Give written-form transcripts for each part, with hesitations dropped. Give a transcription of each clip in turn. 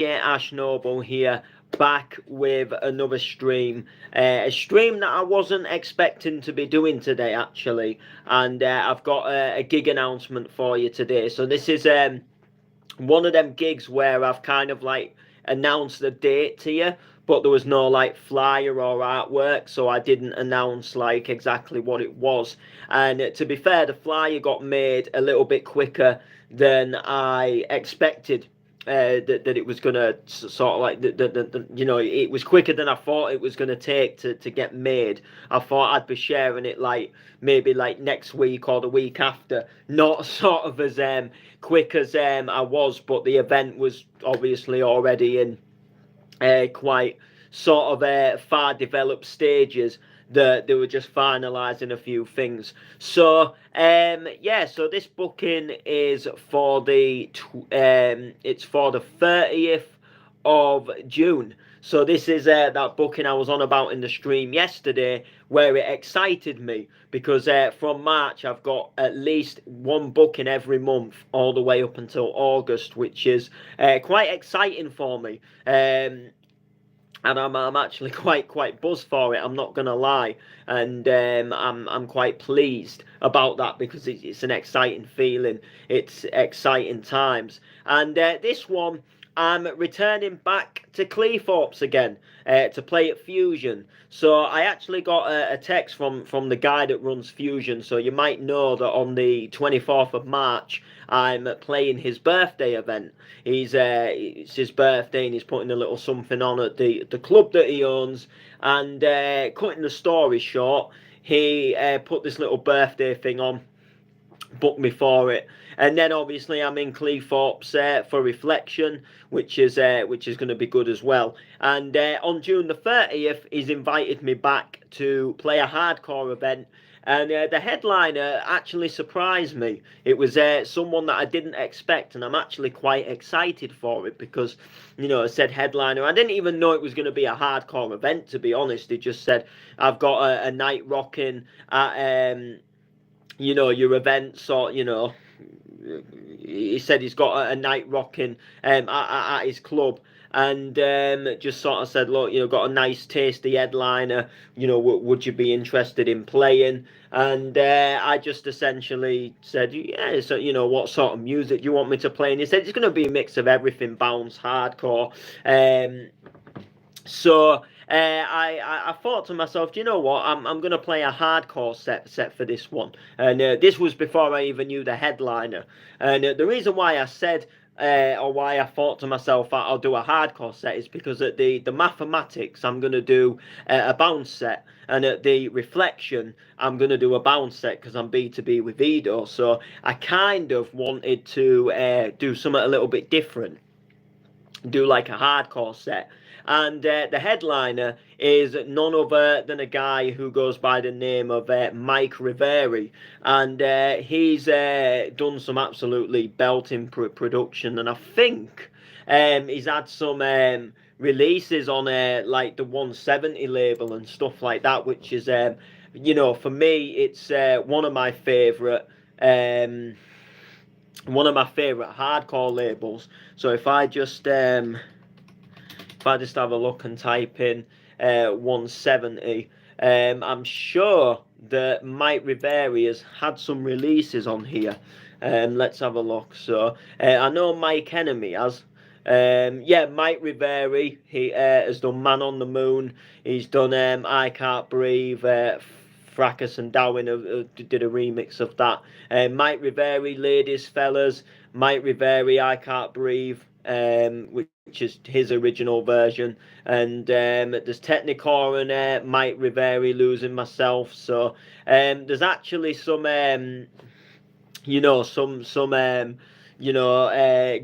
Yeah, Ash Noble here, back with another stream. A stream that I wasn't expecting to be doing today, actually. And I've got a gig announcement for you today. So this is one of them gigs where I've kind of like announced the date to you, but there was no like flyer or artwork, so I didn't announce like exactly what it was. And to be fair, the flyer got made a little bit quicker than I expected. That it was gonna sort of like it was quicker than I thought it was gonna take to get made. I thought I'd be sharing it like maybe like next week or the week after, not sort of as quick as I was, but the event was obviously already in quite sort of far developed stages that they were just finalising a few things. So yeah, so this booking is for it's for the 30th of June. So this is that booking I was on about in the stream yesterday, where it excited me because from March I've got at least one booking every month all the way up until August, which is quite exciting for me. And I'm actually quite buzzed for it. I'm not gonna lie, and I'm quite pleased about that because it's an exciting feeling. It's exciting times, and this one I'm returning back to Cleethorpes again to play at Fusion. So I actually got a text from the guy that runs Fusion. So you might know that on the 24th of March I'm playing his birthday event. It's his birthday and he's putting a little something on at the club that he owns. And cutting the story short, he put this little birthday thing on, booked me for it, and then obviously I'm in Cleethorpes for Reflection, which is going to be good as well. And on June the 30th, he's invited me back to play a hardcore event. And the headliner actually surprised me. It was someone that I didn't expect, and I'm actually quite excited for it because, I said headliner. I didn't even know it was going to be a hardcore event, to be honest. He just said, I've got a night rocking at your events, or he said he's got a night rocking at his club, and just sort of said, look, got a nice tasty headliner, would you be interested in playing? And I just essentially said, yeah, so what sort of music do you want me to play? And he said it's going to be a mix of everything, bounce, hardcore. So I thought to myself, do you know what? I'm going to play a hardcore set for this one, and this was before I even knew the headliner. And the reason why I said or why I thought to myself I'll do a hardcore set is because at the mathematics I'm going to do a bounce set, and at the reflection I'm going to do a bounce set because I'm B2B with Edo. So I kind of wanted to do something a little bit different, do like a hardcore set. And the headliner is none other than a guy who goes by the name of Mike Riveri, and he's done some absolutely belting production, and I think he's had some releases on like the 170 label and stuff like that, which is for me it's one of my favourite hardcore labels. So if I just have a look and type in 170, I'm sure that Mike Riveri has had some releases on here. Let's have a look. So I know Mike Enemy has. Yeah, Mike Riveri, he has done Man on the Moon. He's done I Can't Breathe. Fracas and Darwin did a remix of that. Mike Riveri, Ladies Fellas. Mike Riveri, I Can't Breathe. Which is his original version, and there's Technicore and Mike Riveri, Losing Myself. So there's actually some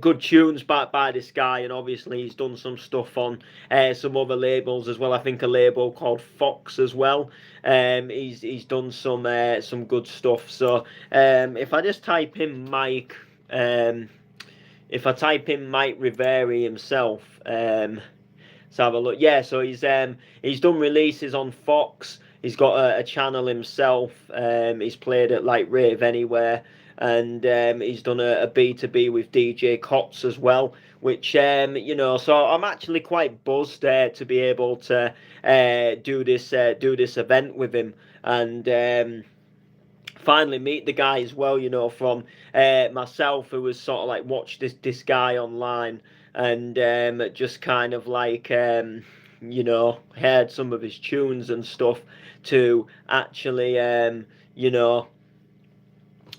good tunes by this guy, and obviously he's done some stuff on some other labels as well. I think a label called Fox as well. He's done some good stuff. So if I just type in Mike. If I type in Mike Riveri himself, let's have a look. Yeah, so he's done releases on Fox. He's got a channel himself. He's played at like Rave Anywhere. and he's done a B2B with DJ Cots as well, which so I'm actually quite buzzed to be able to do this event with him, and finally meet the guy as well, from myself, who was sort of like watched this guy online, and just kind of like heard some of his tunes and stuff, to actually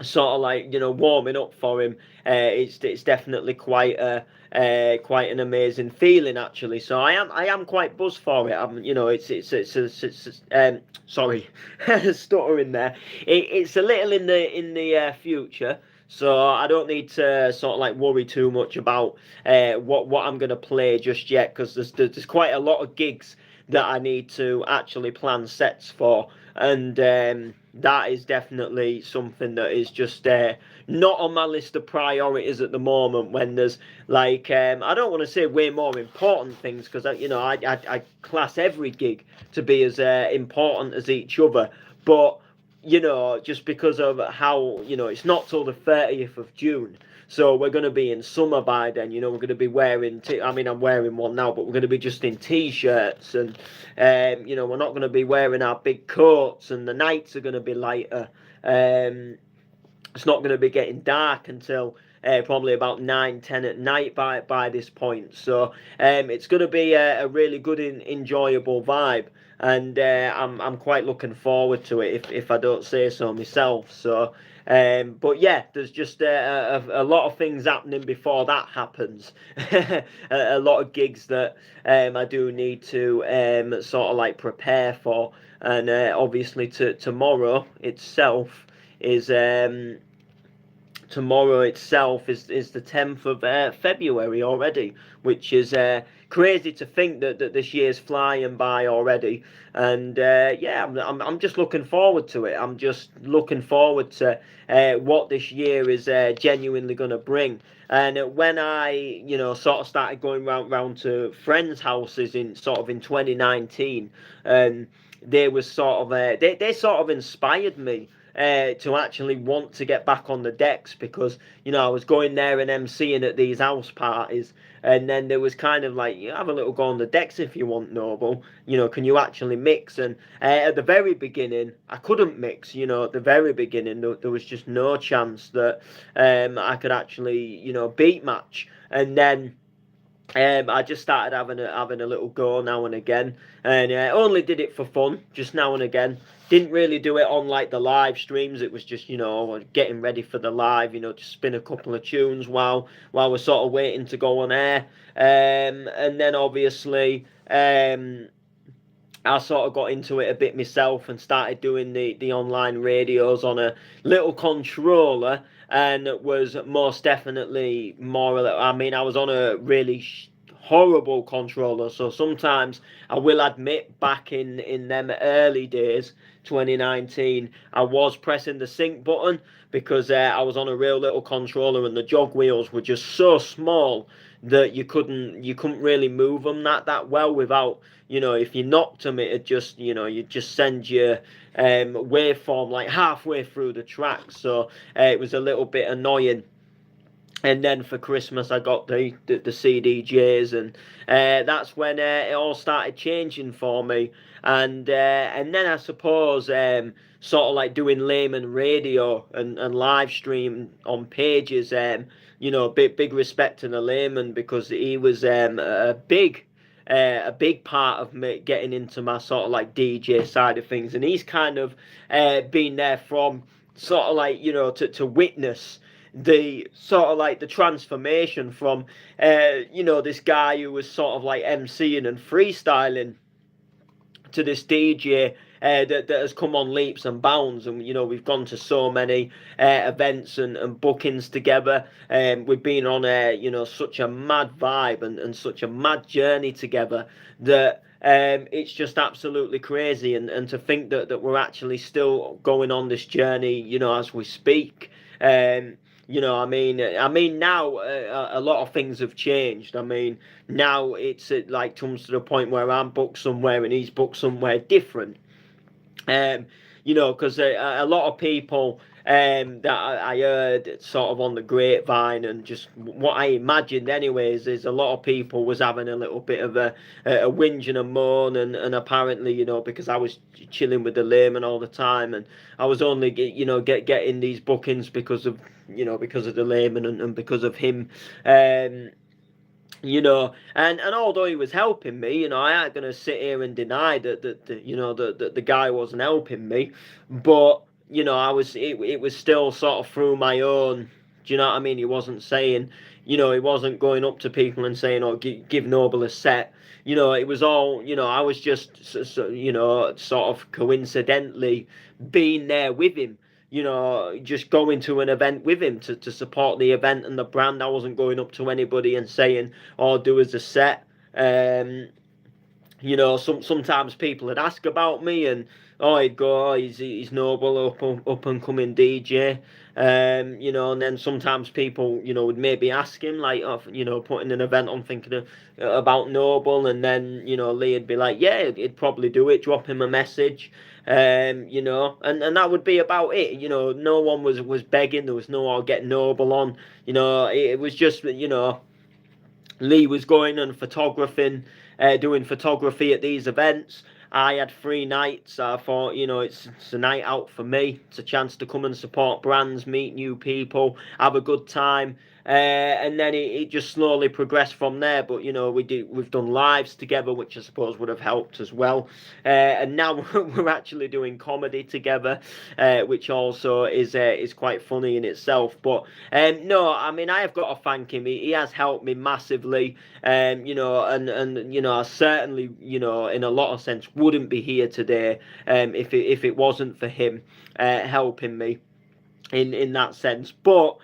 sort of like warming up for him. It's definitely quite an amazing feeling, actually. So I am quite buzzed for it. It's sorry, stuttering there. It's a little in the future, so I don't need to sort of like worry too much about what I'm gonna play just yet, because there's quite a lot of gigs that I need to actually plan sets for, and that is definitely something that is just not on my list of priorities at the moment, when there's like I don't want to say way more important things, because I class every gig to be as important as each other, but just because of how it's not till the 30th of June. So we're going to be in summer by then. We're going to be wearing. I'm wearing one now, but we're going to be just in t-shirts, and we're not going to be wearing our big coats, and the nights are going to be lighter. It's not going to be getting dark until probably about 9, 10 at night by this point. So it's going to be a really good, enjoyable vibe, and I'm quite looking forward to it, if I don't say so myself. So. But yeah, there's just a lot of things happening before that happens. A lot of gigs that I do need to sort of like prepare for, and obviously tomorrow itself is the 10th of February already, which is crazy to think that this year's flying by already. And I'm just looking forward to it. I'm just looking forward to what this year is genuinely going to bring. And when I sort of started going round to friends' houses in 2019, they was sort of they sort of inspired me to actually want to get back on the decks, because I was going there and emceeing at these house parties, and then there was kind of like, you have a little go on the decks if you want, Noble. Can you actually mix? And at the very beginning, I couldn't mix. At the very beginning, there was just no chance that I could actually beat match. And then I just started having a little go now and again, and only did it for fun, just now and again. Didn't really do it on like the live streams. It was just getting ready for the live, just spin a couple of tunes while we're sort of waiting to go on air, and then obviously I sort of got into it a bit myself and started doing the online radios on a little controller, and it was most definitely more. I was on a really horrible controller, so sometimes I will admit, back in them early days, 2019, I was pressing the sync button, because I was on a real little controller, and the jog wheels were just so small that you couldn't really move them that well without, if you knocked them, it'd just you'd just send your waveform like halfway through the track. So it was a little bit annoying. And then for Christmas, I got the CDJs, and that's when it all started changing for me. And then I suppose sort of like doing layman radio and live stream on pages. Big respect to the layman, because he was a big part of me getting into my sort of like DJ side of things, and he's kind of been there from sort of like to witness the sort of like the transformation from this guy who was sort of like emceeing and freestyling to this DJ that has come on leaps and bounds. And we've gone to so many events and bookings together, and we've been on such a mad vibe and such a mad journey together, that it's just absolutely crazy. And to think that we're actually still going on this journey as we speak. Now a lot of things have changed. Now it's like comes to the point where I'm booked somewhere and he's booked somewhere different. Because a lot of people that I heard sort of on the grapevine, and just what I imagined anyways is a lot of people was having a little bit of a whinge and a moan, and apparently, because I was chilling with the layman all the time, and I was only getting these bookings because of the layman, and because of him. And although he was helping me, I ain't gonna sit here and deny that the guy wasn't helping me, but it was still sort of through my own. Do you know what I mean? He wasn't saying, he wasn't going up to people and saying, "Oh, give Noble a set." It was all, I was just, sort of coincidentally being there with him, just going to an event with him to support the event and the brand. I wasn't going up to anybody and saying, "Oh, do as a set." Sometimes people would ask about me, and he'd go, "Oh, he's Noble, up and coming DJ." And then sometimes people, would maybe ask him, like, putting an event on, thinking about Noble, and then, Lee'd be like, "Yeah, he'd probably do it." Drop him a message, and that would be about it. No one was begging. There was no, "I'll get Noble on." It was just, Lee was going and photographing, doing photography at these events. I had 3 nights. I thought, it's a night out for me. It's a chance to come and support brands, meet new people, have a good time. And then it just slowly progressed from there. But we've done lives together, which I suppose would have helped as well. And now we're actually doing comedy together, which also is quite funny in itself. But no, I mean, I have got to thank him. He has helped me massively. And I certainly, in a lot of sense, wouldn't be here today if it wasn't for him helping me in that sense. But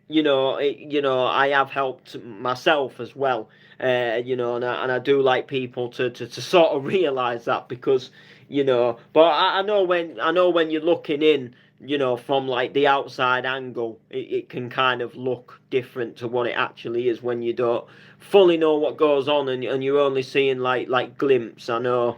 I have helped myself as well. And I do like people to sort of realize that, because but I know when you're looking in, from like the outside angle, it can kind of look different to what it actually is when you don't fully know what goes on, and you're only seeing like glimpse. I know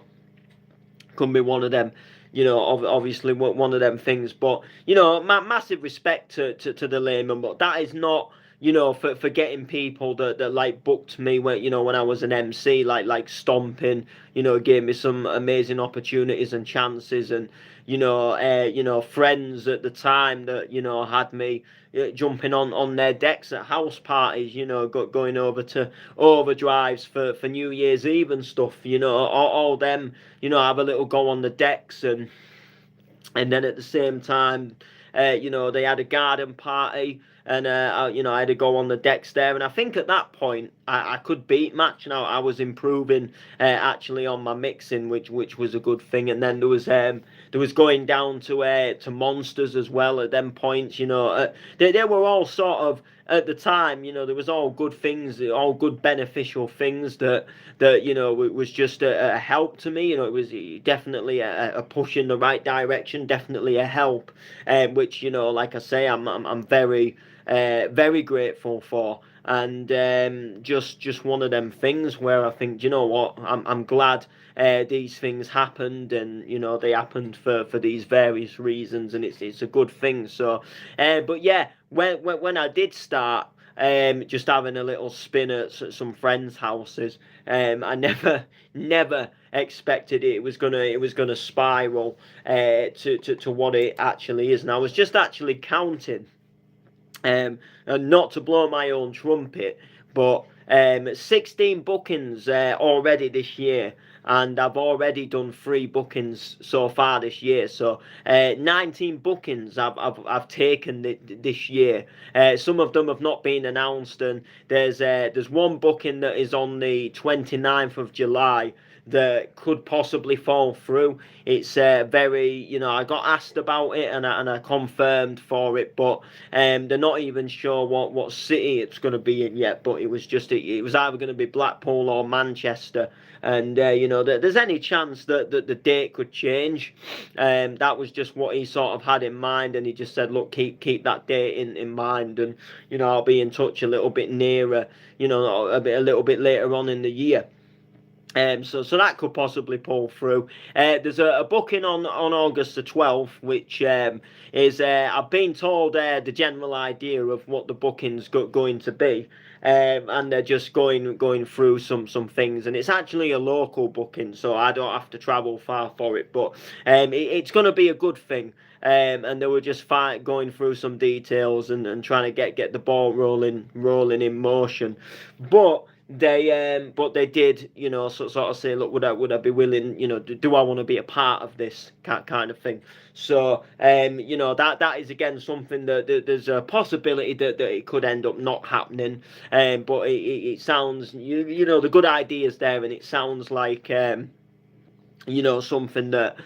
can be one of them, obviously one of them things. But massive respect to the layman, but that is not, for getting people that like booked me when I was an MC, like Stomping, gave me some amazing opportunities and chances, and friends at the time that had me jumping on their decks at house parties, going over to overdrives for New Year's Eve and stuff, all them, have a little go on the decks, and then at the same time, they had a garden party, and I had to go on the decks there, and I think at that point I could beat Match. Now I was improving actually on my mixing, which was a good thing, and then there was going down to Monsters as well at them points. They were all sort of, at the time, there was all good things, all good beneficial things that was just a help to me. It was definitely a push in the right direction, definitely a help, which like I say, I'm very very grateful for. And just one of them things where I think, you know what, I'm glad these things happened, and they happened for these various reasons, and it's a good thing. So but yeah, when I did start just having a little spin at some friends' houses, I never expected it was gonna spiral to what it actually is. And I was just actually counting, and not to blow my own trumpet, but 16 bookings already this year, and I've already done 3 bookings so far this year. So 19 bookings I've taken this year. Some of them have not been announced, and there's one booking that is on the 29th of July that could possibly fall through. It's very, I got asked about it, and I confirmed for it, but they're not even sure what city it's going to be in yet. But it was either going to be Blackpool or Manchester, and there's any chance that the date could change. That was just what he sort of had in mind, and he just said, look, keep that date in mind, and I'll be in touch a little bit nearer, a little bit later on in the year. So that could possibly pull through. There's a booking on August the 12th, which is I've been told the general idea of what the booking's going to be, and they're just going through some things, and it's actually a local booking, so I don't have to travel far for it. But it's going to be a good thing. And they were just going through some details and trying to get the ball rolling in motion, but they did, sort of say, look, would I be willing, do I want to be a part of this kind of thing? So, that is again something that there's a possibility that it could end up not happening. But it sounds, the good ideas there, and it sounds like, something that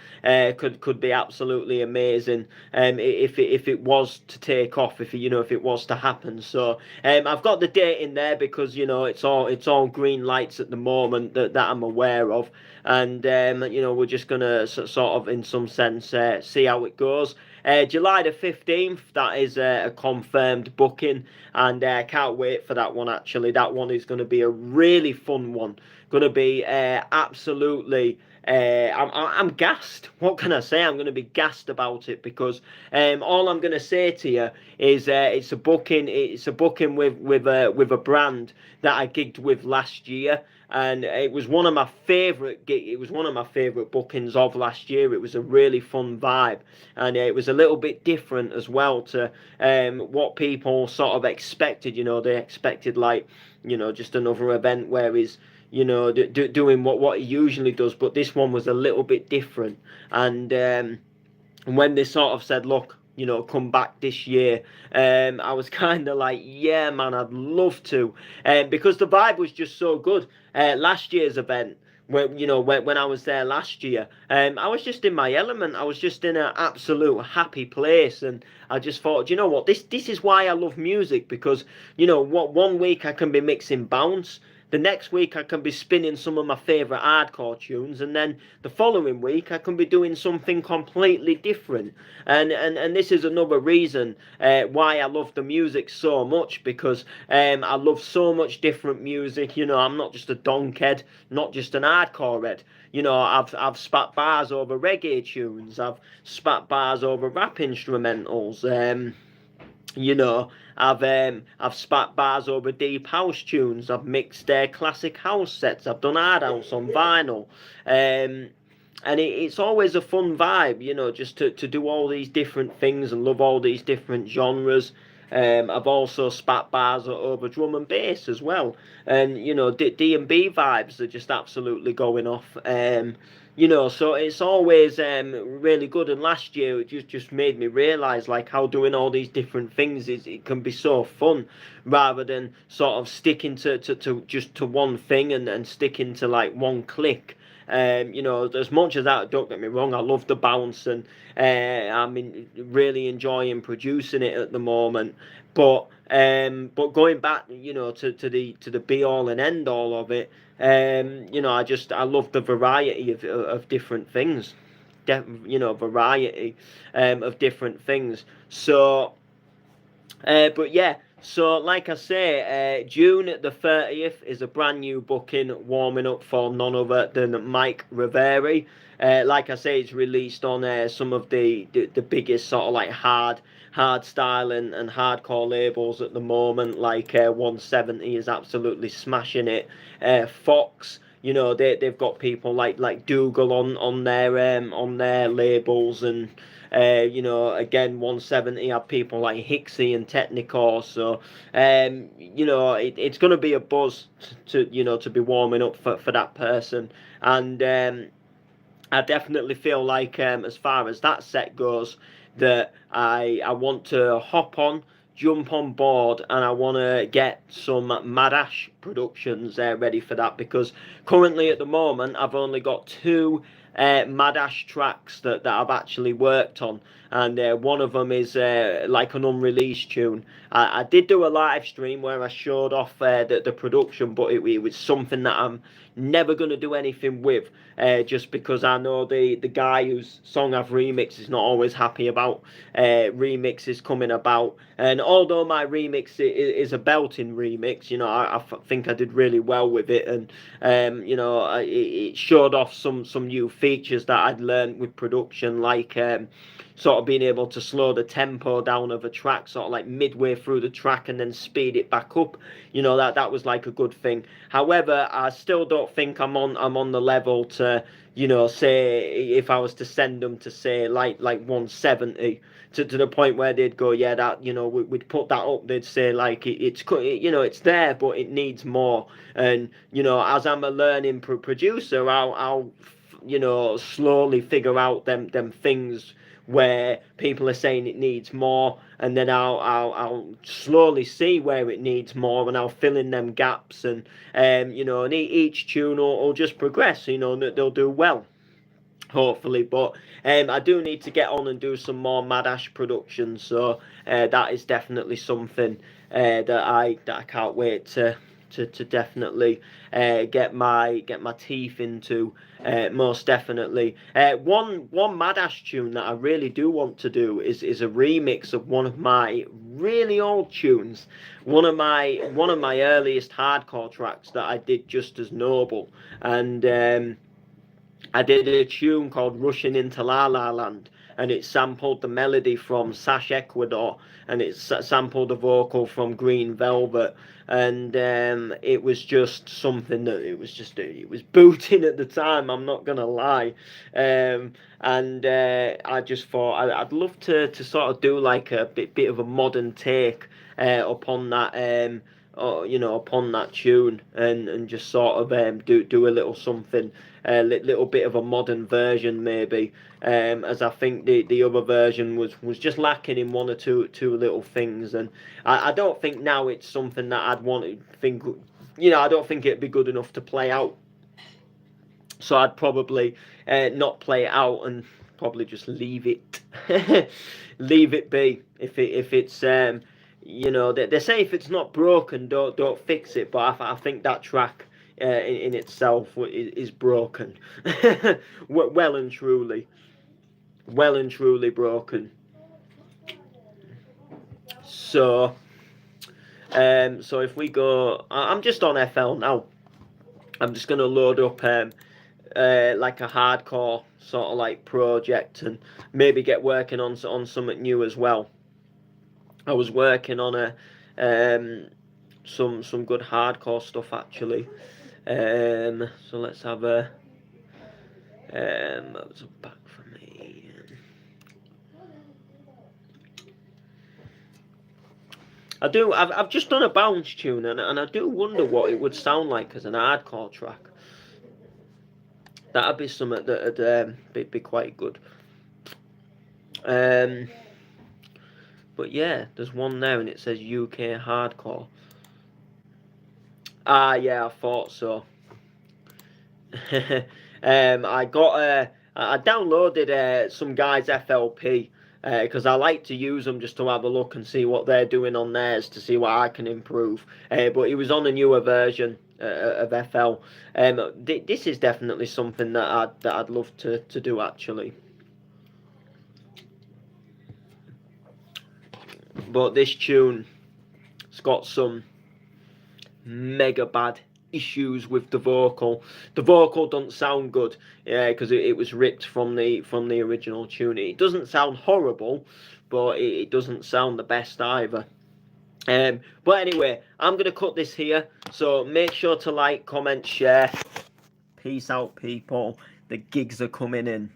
could be absolutely amazing, if it was to take off, if it was to happen. So I've got the date in there because it's all green lights at the moment that I'm aware of, and we're just gonna sort of in some sense see how it goes. July the 15th, that is a confirmed booking, and I can't wait for that one. Actually, that one is going to be a really fun one. Going to be absolutely. I'm gassed. What can I say? I'm going to be gassed about it because all I'm going to say to you is it's a booking. It's a booking with a brand that I gigged with last year, and it was one of my favourite. It was one of my favourite bookings of last year. It was a really fun vibe, and it was a little bit different as well to what people sort of expected. They expected just another event where he's doing what he usually does, but this one was a little bit different. And when they sort of said, look, come back this year, I was kind of like, yeah, man, I'd love to, because the vibe was just so good. Last year's event, when I was there last year, I was just in my element. I was just in an absolute happy place, and I just thought, you know what, this is why I love music, because what, one week I can be mixing bounce. The next week I can be spinning some of my favourite hardcore tunes, and then the following week I can be doing something completely different. And this is another reason why I love the music so much, because I love so much different music. I'm not just a donkhead, not just an hardcore head. I've spat bars over reggae tunes. I've spat bars over rap instrumentals. I've spat bars over deep house tunes. I've mixed classic house sets. I've done hard house on vinyl, and it's always a fun vibe, just to do all these different things and love all these different genres. I've also spat bars over drum and bass as well, and D&B vibes are just absolutely going off. So it's always really good. And last year it just made me realise how doing all these different things it can be so fun, rather than sort of sticking to just to one thing and sticking to one click. As much as that, don't get me wrong, I love the bounce, and I'm really enjoying producing it at the moment. But going back, to the be all and end all of it, I love the variety of different things, variety of different things. So, but yeah. So, like I say, June the 30th is a brand new booking, warming up for none other than Mike Riveri. Like I say, it's released on some of the biggest sort of hard style and hardcore labels at the moment. 170 is absolutely smashing it. Fox, they've got people like Dougal on their labels, and again, 170 have people like Hixie and Technicore. So it's going to be a buzz to be warming up for that person. And I definitely feel like, as far as that set goes, that I want to hop on, jump on board, and I want to get some Madash productions ready for that, because currently at the moment I've only got two Madash tracks that I've actually worked on, and one of them is like an unreleased tune. I did do a live stream where I showed off the production, but it was something that I'm never going to do anything with, just because I know the guy whose song I've remixed is not always happy about remixes coming about. And although my remix is a belting remix, you know, I think I did really well with it, and you know, it showed off some new features that I'd learned with production, like sort of being able to slow the tempo down of a track, sort of like midway through the track, and then speed it back up. You know, that was like a good thing. However, I still don't think I'm on the level to, you know, say, if I was to send them to say like 170, to the point where they'd go, yeah, that, you know, we'd put that up, they'd say like it's you know, it's there, but it needs more. And you know, as I'm a learning producer, I'll you know, slowly figure out them things where people are saying it needs more, and then I'll slowly see where it needs more, and I'll fill in them gaps, and you know, and each tune will just progress. You know, they'll do well, hopefully. But I do need to get on and do some more Madash productions, so that is definitely something that I can't wait to definitely get my teeth into, most definitely. One Madash tune that I really do want to do is a remix of one of my really old tunes, one of my earliest hardcore tracks that I did just as Noble, and I did a tune called Rushing into La La Land, and it sampled the melody from Sash Ecuador, and it sampled the vocal from Green Velvet, and it was just something that it was booting at the time, I'm not gonna lie. And I just thought I'd love to sort of do like a bit of a modern take upon that, or, you know, upon that tune, and just sort of do a little something, a little bit of a modern version maybe, as I think the other version was just lacking in one or two little things, and I don't think now it's something that I'd want to think, you know, I don't think it'd be good enough to play out, so I'd probably not play it out and probably just leave it leave it be. If it's you know, they say if it's not broken, don't fix it, but I think that track in itself is broken. well and truly broken. So so if we go, I'm just on FL now. I'm just gonna load up like a hardcore sort of like project, and maybe get working on something new as well. I was working on some good hardcore stuff actually. So let's have a what's back for me. I've just done a bounce tune, and I do wonder what it would sound like as an hardcore track. That'd be something that'd be quite good. But yeah, there's one there, and it says UK hardcore. Ah, yeah, I thought so. I downloaded some guy's FLP, because I like to use them just to have a look and see what they're doing on theirs, to see what I can improve. But it was on a newer version of FL. This is definitely something that I'd love to do actually. But this tune, it's got some mega bad issues with the vocal. The vocal doesn't sound good, because it was ripped from the original tune. It doesn't sound horrible, but it doesn't sound the best either. But anyway, I'm gonna cut this here, so make sure to like, comment, share. Peace out, people. The gigs are coming in.